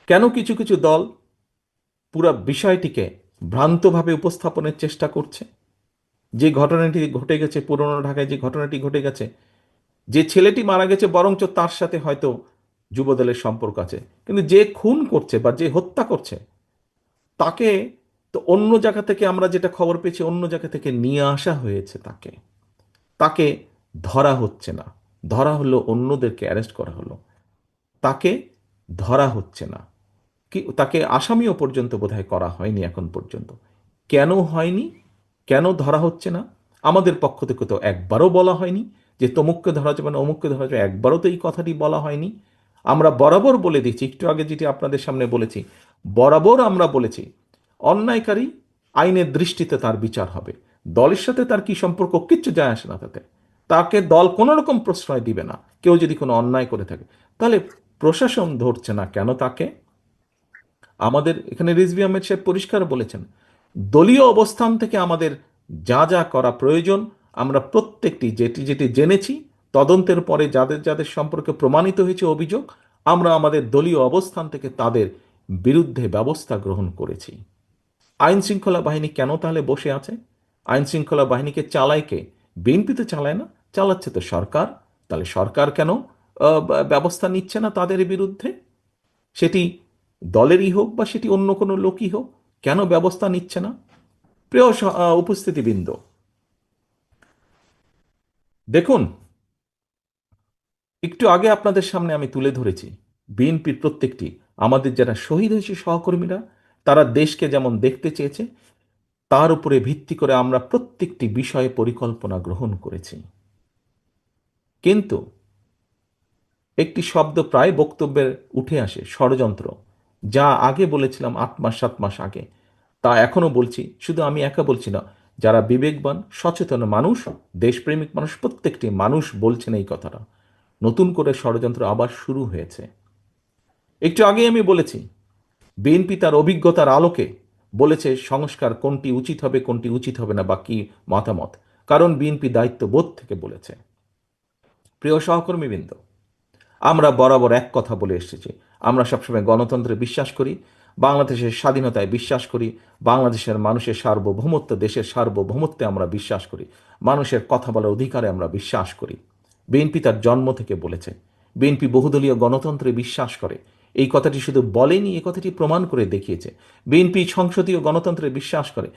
কেন কিছু কিছু দল পুরো বিষয়টিকে ভ্রান্তভাবে উপস্থাপনের চেষ্টা করছে? যে ঘটনাটি ঘটে গেছে পুরনো ঢাকায়, যে ঘটনাটি ঘটে গেছে, যে ছেলেটি মারা গেছে বরঞ্চ তার সাথে হয়তো যুবদলের সম্পর্ক আছে, কিন্তু যে খুন করছে বা যে হত্যা করছে তাকে তো অন্য জায়গা থেকে, আমরা যেটা খবর পেয়েছি, অন্য জায়গা থেকে নিয়ে আসা হয়েছে। তাকে তাকে ধরা হচ্ছে না। ধরা হলো, অন্যদেরকে অ্যারেস্ট করা হলো, তাকে ধরা হচ্ছে না। কি, তাকে আসামিও পর্যন্ত বোধহয় করা হয়নি এখন পর্যন্ত। কেন হয়নি? কেন ধরা হচ্ছে না? আমাদের পক্ষ থেকে তো একবারও বলা হয়নি যে তমুককে ধরা যাবে না, অমুককে ধরা যাবে, একবারও তো এই কথাটি বলা হয়নি। আমরা বরাবর বলে দিচ্ছি, একটু আগে যেটি আপনাদের সামনে বলেছি, বরাবর আমরা বলেছি অন্যায়কারী আইনের দৃষ্টিতে তার বিচার হবে। দলের সাথে তার কি সম্পর্ক, কিচ্ছু যায় আসে না তাতে। তাকে দল কোনো রকম প্রশ্রয় দিবে না কেউ যদি কোনো অন্যায় করে থাকে। তাহলে প্রশাসন ধরছে না কেন তাকে? আমাদের এখানে রিজভী আহমেদ সাহেব পরিষ্কার বলেছেন, দলীয় অবস্থান থেকে আমাদের যা যা করা প্রয়োজন আমরা প্রত্যেকটি, যেটি যেটি জেনেছি, তদন্তের পরে যাদের যাদের সম্পর্কে প্রমাণিত হয়েছে অভিযোগ, আমরা আমাদের দলীয় অবস্থান থেকে তাদের বিরুদ্ধে ব্যবস্থা গ্রহণ করেছি। আইন শৃঙ্খলা বাহিনী কেন তাহলে বসে আছে? আইন শৃঙ্খলা বাহিনীকে চালায় কে? বিএনপি তো চালায় না, চালাচ্ছে তো সরকার। তাহলে সরকার কেন ব্যবস্থা নিচ্ছে না তাদের বিরুদ্ধে? সেটি দলেরই হোক বা সেটি অন্য কোনো লোকই হোক, কেন ব্যবস্থা নিচ্ছে না? প্রিয় উপস্থিতিবৃন্দ, দেখুন, একটু আগে আপনাদের সামনে আমি তুলে ধরেছি বিএনপির প্রত্যেকটি, আমাদের যারা শহীদ হয়েছে সহকর্মীরা, তারা দেশকে যেমন দেখতে চেয়েছে, তার উপরে ভিত্তি করে আমরা প্রত্যেকটি বিষয়ে পরিকল্পনা গ্রহণ করেছি। কিন্তু একটি শব্দ প্রায় বক্তব্যে উঠে আসে, ষড়যন্ত্র। যা আগে বলেছিলাম 8 মাস 7 মাস আগে, তা এখনো বলছি। শুধু আমি একা বলছি না, যারা বিবেকবান সচেতন মানুষ, দেশপ্রেমিক মানুষ, প্রত্যেকটি মানুষ বলছেন এই কথাটা। নতুন করে ষড়যন্ত্র আবার শুরু হয়েছে। একটু আগে আমি বলেছি বিএনপি তার অভিজ্ঞতার আলোকে বলেছে সংস্কার কোনটি উচিত হবে কোনটি উচিত হবে না বা কি মতামত, কারণ বিএনপি দায়িত্ববোধ থেকে বলেছে। প্রিয় সহকর্মীবৃন্দ, আমরা বরাবর এক কথা বলে এসেছি, আমরা সবসময় গণতন্ত্রে বিশ্বাস করি, বাংলাদেশের স্বাধীনতায় বিশ্বাস করি, বাংলাদেশের মানুষের সার্বভৌমত্ব, দেশের সার্বভৌমত্বে আমরা বিশ্বাস করি, মানুষের কথা বলার অধিকারে আমরা বিশ্বাস করি। বিএনপি তার জন্ম থেকে বলেছে, বিএনপি বহুদলীয় গণতন্ত্রে বিশ্বাস করে। এই কথাটি শুধু বলেনি, এই কথাটি প্রমাণ করে দেখিয়েছে। বিএনপি সংসদীয় গণতন্ত্রে বিশ্বাস করে।